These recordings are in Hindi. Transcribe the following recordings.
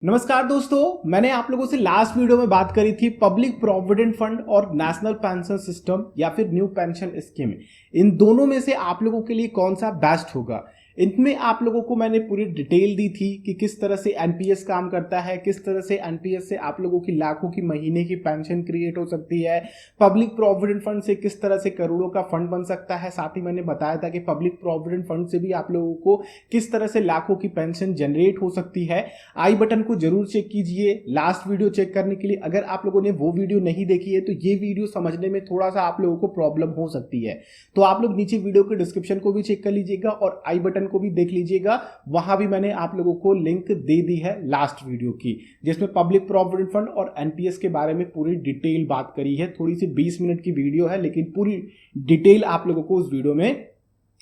नमस्कार दोस्तों, मैंने आप लोगों से लास्ट वीडियो में बात करी थी पब्लिक प्रोविडेंट फंड और नेशनल पेंशन सिस्टम या फिर न्यू पेंशन स्कीम। इन दोनों में से आप लोगों के लिए कौन सा बेस्ट होगा। इनमें आप लोगों को मैंने पूरी डिटेल दी थी कि किस तरह से एनपीएस काम करता है, किस तरह से एनपीएस से आप लोगों की लाखों की महीने की पेंशन क्रिएट हो सकती है, पब्लिक प्रोविडेंट फंड से किस तरह से करोड़ों का फंड बन सकता है। साथ ही मैंने बताया था कि पब्लिक प्रोविडेंट फंड से भी आप लोगों को किस तरह से लाखों की पेंशन जनरेट हो सकती है। आई बटन को जरूर चेक कीजिए लास्ट वीडियो चेक करने के लिए। अगर आप लोगों ने वो वीडियो नहीं देखी है तो ये वीडियो समझने में थोड़ा सा आप लोगों को प्रॉब्लम हो सकती है, तो आप लोग नीचे वीडियो के डिस्क्रिप्शन को भी चेक कर लीजिएगा और आई बटन को भी देख लीजिएगा। वहां भी मैंने आप लोगों को लिंक दे दी है लास्ट वीडियो की, जिसमें पब्लिक प्रोविडेंट फंड और एनपीएस के बारे में पूरी डिटेल बात करी है। थोड़ी सी 20 मिनट की वीडियो है, लेकिन पूरी डिटेल आप लोगों को उस वीडियो में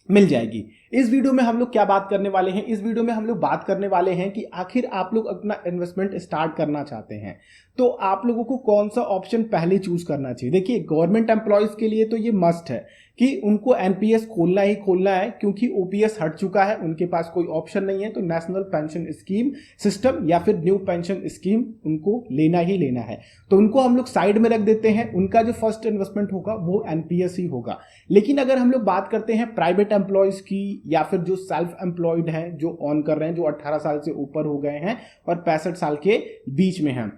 मिल जाएगी। इस वीडियो में हम लोग क्या बात करने वाले हैं, इस वीडियो में हम लोग बात करने वाले हैं कि आखिर आप लोग अपना इन्वेस्टमेंट स्टार्ट करना चाहते हैं तो आप लोगों को कौन सा ऑप्शन पहले चूज करना चाहिए। देखिए, गवर्नमेंट एम्प्लॉयज के लिए तो ये मस्ट है कि उनको एनपीएस खोलना ही खोलना है, क्योंकि ओपीएस हट चुका है, उनके पास कोई ऑप्शन नहीं है। तो नेशनल पेंशन स्कीम सिस्टम या फिर न्यू पेंशन स्कीम उनको लेना ही लेना है। तो उनको हम लोग साइड में रख देते हैं, उनका जो फर्स्ट इन्वेस्टमेंट होगा वो एनपीएस ही होगा। लेकिन अगर हम लोग बात करते हैं प्राइवेट एम्प्लॉयज की या फिर जो सेल्फ एम्प्लॉयड हैं, जो ऑन कर रहे हैं, जो 18 साल से ऊपर हो गए हैं और 65 साल के बीच में हैं,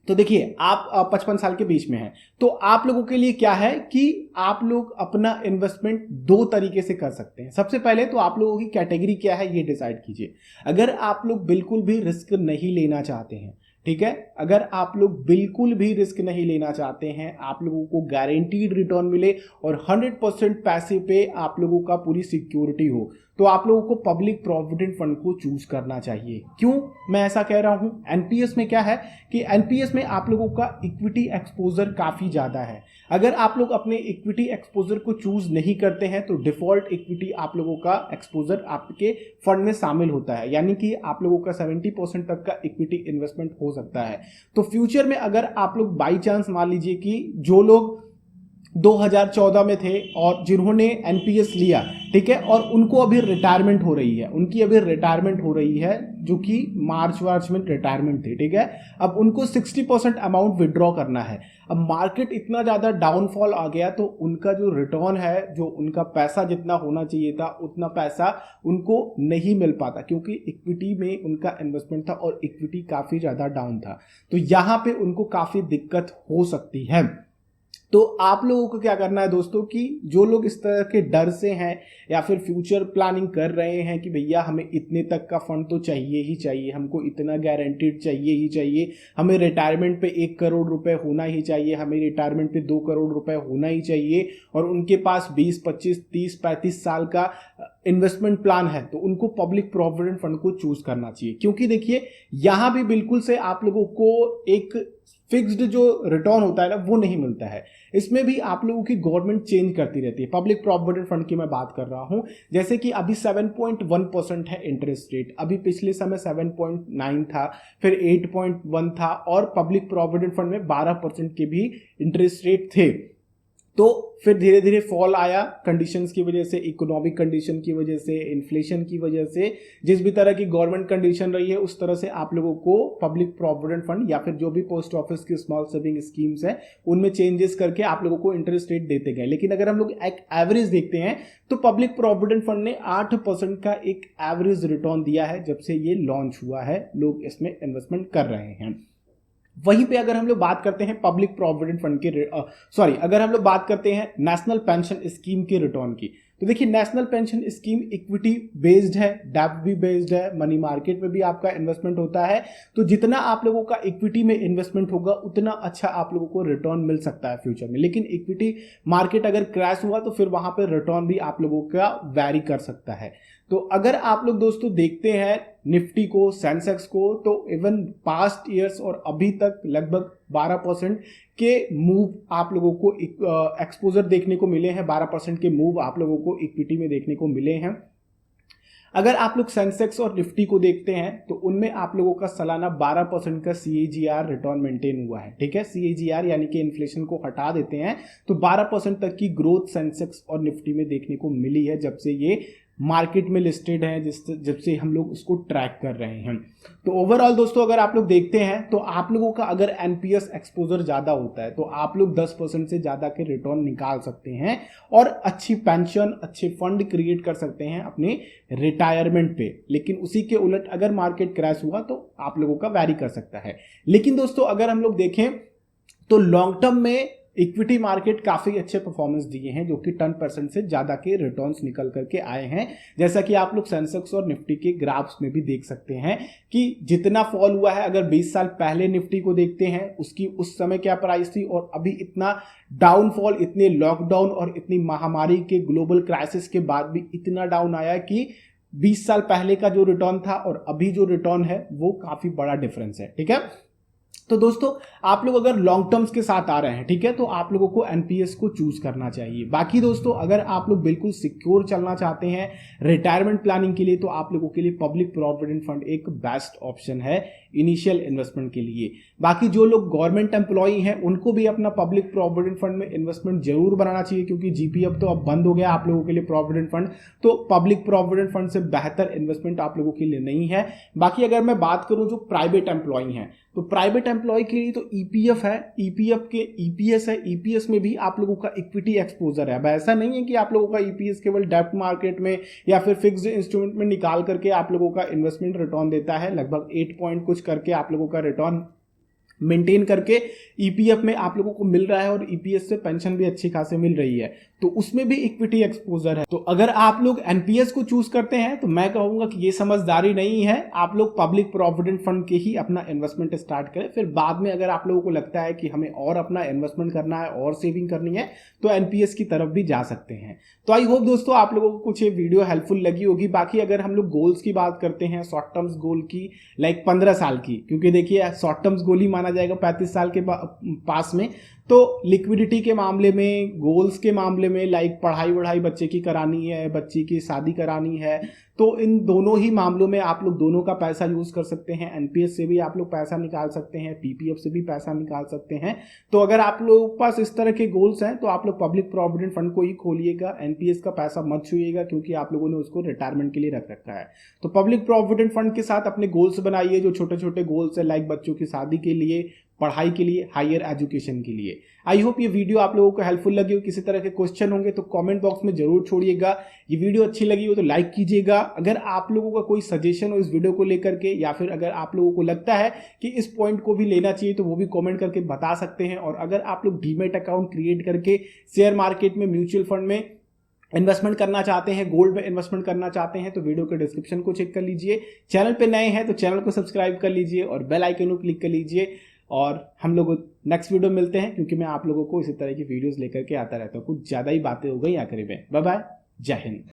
तो देखिए आप 55 साल के बीच में हैं, तो आप लोगों के लिए क्या है कि आप लोग अपना इन्वेस्टमेंट दो तरीके से कर सकते हैं। सबसे पहले तो आप लोगों की कैटेगरी क्या है ये डिसाइड कीजिए। अगर आप लोग बिल्कुल भी रिस्क नहीं लेना चाहते हैं, ठीक है, अगर आप लोग बिल्कुल भी रिस्क नहीं लेना चाहते हैं, आप लोगों को गारंटीड रिटर्न मिले और 100% पैसे पे आप लोगों का पूरी सिक्योरिटी हो, तो आप लोगों को पब्लिक प्रोविडेंट फंड को चूज करना चाहिए। क्यों मैं ऐसा कह रहा हूं? एनपीएस में क्या है कि एनपीएस में आप लोगों का इक्विटी एक्सपोजर काफी ज्यादा है। अगर आप लोग अपने इक्विटी एक्सपोजर को चूज नहीं करते हैं तो डिफॉल्ट इक्विटी आप लोगों का एक्सपोजर आपके फंड में शामिल होता है, यानी कि आप लोगों का 70% तक का इक्विटी इन्वेस्टमेंट हो सकता है। तो फ्यूचर में अगर आप लोग बाई चांस मान लीजिए कि जो लोग 2014 में थे और जिन्होंने एनपीएस लिया, ठीक है, और उनको अभी रिटायरमेंट हो रही है, उनकी अभी रिटायरमेंट हो रही है, जो कि मार्च में रिटायरमेंट थे, ठीक है, अब उनको 60% अमाउंट विड्रॉ करना है। अब मार्केट इतना ज़्यादा डाउनफॉल आ गया तो उनका जो रिटर्न है, जो उनका पैसा जितना होना चाहिए था उतना पैसा उनको नहीं मिल पाता, क्योंकि इक्विटी में उनका इन्वेस्टमेंट था और इक्विटी काफ़ी ज़्यादा डाउन था। तो यहाँ पे उनको काफ़ी दिक्कत हो सकती है। तो आप लोगों को क्या करना है दोस्तों कि जो लोग इस तरह के डर से हैं या फिर फ्यूचर प्लानिंग कर रहे हैं कि भैया हमें इतने तक का फंड तो चाहिए ही चाहिए, हमको इतना गारंटीड चाहिए ही चाहिए, हमें रिटायरमेंट पे 1 करोड़ रुपए होना ही चाहिए, हमें रिटायरमेंट पे 2 करोड़ रुपए होना ही चाहिए, और उनके पास 20, 25, 30, 35 साल का इन्वेस्टमेंट प्लान है, तो उनको पब्लिक प्रोविडेंट फंड को चूज करना चाहिए। क्योंकि देखिए यहां भी बिल्कुल से आप लोगों को एक फिक्स्ड जो रिटर्न होता है ना वो नहीं मिलता है। इसमें भी आप लोगों की गवर्नमेंट चेंज करती रहती है। पब्लिक प्रोविडेंट फंड की मैं बात कर रहा हूं, जैसे कि अभी 7.1% है इंटरेस्ट रेट, अभी पिछले समय 7.9 था, फिर 8.1 था, और पब्लिक प्रोविडेंट फंड में 12% के भी इंटरेस्ट रेट थे। तो फिर धीरे धीरे फॉल आया कंडीशंस की वजह से, इकोनॉमिक कंडीशन की वजह से, इन्फ्लेशन की वजह से, जिस भी तरह की गवर्नमेंट कंडीशन रही है उस तरह से आप लोगों को पब्लिक प्रोविडेंट फंड या फिर जो भी पोस्ट ऑफिस की स्मॉल सेविंग स्कीम्स है उनमें चेंजेस करके आप लोगों को इंटरेस्ट रेट देते गए। लेकिन अगर हम लोग एक एवरेज देखते हैं तो पब्लिक प्रोविडेंट फंड ने 8% का एक एवरेज रिटर्न दिया है जब से ये लॉन्च हुआ है, लोग इसमें इन्वेस्टमेंट कर रहे हैं। वहीं पे अगर हम लोग बात करते हैं पब्लिक प्रोविडेंट फंड के अगर हम लोग बात करते हैं नेशनल पेंशन स्कीम के रिटर्न की, तो देखिए national pension scheme equity based है, डेब्ट भी बेस्ड है, मनी मार्केट में भी आपका इन्वेस्टमेंट होता है। तो जितना आप लोगों का इक्विटी में इन्वेस्टमेंट होगा उतना अच्छा आप लोगों को रिटर्न मिल सकता है फ्यूचर में। लेकिन इक्विटी मार्केट अगर क्रैश हुआ तो फिर वहां पर रिटर्न भी आप लोगों का वैरी कर सकता है। तो अगर आप लोग दोस्तों देखते हैं निफ्टी को, सेंसेक्स को, तो इवन पास्ट ईयर्स और अभी तक लगभग 12% के मूव आप लोगों को एक्सपोजर देखने को मिले हैं, 12% के मूव आप लोगों को इक्विटी में देखने को मिले हैं। अगर आप लोग सेंसेक्स और निफ्टी को देखते हैं तो उनमें आप लोगों का सालाना 12% का सीएजीआर रिटर्न मेंटेन हुआ है, ठीक है, सीएजीआर यानी कि इन्फ्लेशन को हटा देते हैं तो 12% तक की ग्रोथ सेंसेक्स और निफ्टी में देखने को मिली है जब से ये मार्केट में लिस्टेड हैं, जब से हम लोग उसको ट्रैक कर रहे हैं। तो ओवरऑल दोस्तों अगर आप लोग देखते हैं तो आप लोगों का अगर एनपीएस एक्सपोजर ज़्यादा होता है तो आप लोग 10% से ज़्यादा के रिटर्न निकाल सकते हैं और अच्छी पेंशन, अच्छे फंड क्रिएट कर सकते हैं अपने रिटायरमेंट पे। लेकिन उसी के उलट अगर मार्केट क्रैश हुआ तो आप लोगों का वैरी कर सकता है। लेकिन दोस्तों अगर हम लोग देखें तो लॉन्ग टर्म में इक्विटी मार्केट काफी अच्छे परफॉर्मेंस दिए हैं, जो कि 10% से ज्यादा के रिटर्न्स निकल करके आए हैं। जैसा कि आप लोग सेंसेक्स और निफ्टी के ग्राफ्स में भी देख सकते हैं कि जितना फॉल हुआ है, अगर 20 साल पहले निफ्टी को देखते हैं उसकी उस समय क्या प्राइस थी और अभी इतना डाउनफॉल, इतने लॉकडाउन और इतनी महामारी के ग्लोबल क्राइसिस के बाद भी इतना डाउन आया कि 20 साल पहले का जो रिटर्न था और अभी जो रिटर्न है वो काफी बड़ा डिफरेंस है। ठीक है, तो दोस्तों आप लोग अगर लॉन्ग टर्म्स के साथ आ रहे हैं, ठीक है, तो आप लोगों को एनपीएस को चूज करना चाहिए। बाकी दोस्तों अगर आप लोग बिल्कुल सिक्योर चलना चाहते हैं रिटायरमेंट प्लानिंग के लिए तो आप लोगों के लिए पब्लिक प्रोविडेंट फंड एक बेस्ट ऑप्शन है इनिशियल इन्वेस्टमेंट के लिए। बाकी जो लोग गवर्नमेंट एम्प्लॉई हैं उनको भी अपना पब्लिक प्रोविडेंट फंड में इन्वेस्टमेंट जरूर बनाना चाहिए, क्योंकि जीपीएफ तो अब बंद हो गया आप लोगों के लिए प्रोविडेंट फंड, तो पब्लिक प्रोविडेंट फंड से बेहतर इन्वेस्टमेंट आप लोगों के लिए नहीं है। बाकी अगर मैं बात करूं जो प्राइवेट एम्प्लॉई हैं तो प्राइवेट एम्प्लॉय के लिए तो ईपीएफ है, ईपीएफ के ईपीएस है, ईपीएस में भी आप लोगों का इक्विटी एक्सपोजर है। अब ऐसा नहीं है कि आप लोगों का ईपीएस केवल डेब्ट मार्केट में या फिर फिक्स्ड इंस्ट्रूमेंट में निकाल करके आप लोगों का इन्वेस्टमेंट रिटर्न देता है, लगभग 8 पॉइंट कुछ करके आप लोगों का रिटर्न मेंटेन करके ईपीएफ में आप लोगों को मिल रहा है और ईपीएस से पेंशन भी अच्छी खासी मिल रही है, तो उसमें भी इक्विटी एक्सपोजर है। तो अगर आप लोग एनपीएस को चूज करते हैं तो मैं कहूंगा कि ये समझदारी नहीं है, आप लोग पब्लिक प्रोविडेंट फंड के ही अपना इन्वेस्टमेंट स्टार्ट करें। फिर बाद में अगर आप लोगों को लगता है कि हमें और अपना इन्वेस्टमेंट करना है और सेविंग करनी है तो एनपीएस की तरफ भी जा सकते हैं। तो आई होप दोस्तों आप लोगों को कुछ ये वीडियो हेल्पफुल लगी होगी। बाकी अगर हम लोग गोल्स की बात करते हैं, शॉर्ट टर्म्स गोल की, लाइक 15 साल की, क्योंकि देखिए शॉर्ट टर्म्स गोल ही माना जाएगा 35 साल के पास में, तो लिक्विडिटी के मामले में, गोल्स के मामले में, लाइक पढ़ाई वढ़ाई बच्चे की करानी है, बच्ची की शादी करानी है, तो इन दोनों ही मामलों में आप लोग दोनों का पैसा यूज कर सकते हैं। एनपीएस से भी आप लोग पैसा निकाल सकते हैं, पीपीएफ से भी पैसा निकाल सकते हैं। तो अगर आप लोगों के पास इस तरह के गोल्स हैं तो आप लोग पब्लिक प्रोविडेंट फंड को ही खोलिएगा, एनपीएस का पैसा मत छुइएगा, क्योंकि आप लोगों ने उसको रिटायरमेंट के लिए रख रखा है। तो पब्लिक प्रोविडेंट फंड के साथ अपने गोल्स बनाइए, जो छोटे छोटे गोल्स है, लाइक बच्चों की शादी के लिए, पढ़ाई के लिए, हायर एजुकेशन के लिए। आई होप ये वीडियो आप लोगों को हेल्पफुल लगी हो। किसी तरह के क्वेश्चन होंगे तो कमेंट बॉक्स में जरूर छोड़िएगा। ये वीडियो अच्छी लगी हो तो लाइक कीजिएगा। अगर आप लोगों का कोई सजेशन हो इस वीडियो को लेकर के, या फिर अगर आप लोगों को लगता है कि इस पॉइंट को भी लेना चाहिए तो वो भी कमेंट करके बता सकते हैं। और अगर आप लोग डीमैट अकाउंट क्रिएट करके शेयर मार्केट में, म्यूचुअल फंड में इन्वेस्टमेंट करना चाहते हैं, गोल्ड में इन्वेस्टमेंट करना चाहते हैं, तो वीडियो के डिस्क्रिप्शन को चेक कर लीजिए। चैनल पे नए हैं तो चैनल को सब्सक्राइब कर लीजिए और बेल आइकन को क्लिक कर लीजिए। और हम लोग नेक्स्ट वीडियो मिलते हैं, क्योंकि मैं आप लोगों को इसी तरह की वीडियोस लेकर के आता रहता हूँ। कुछ ज़्यादा ही बातें हो गई आखिरी में। बाय बाय, जय हिंद।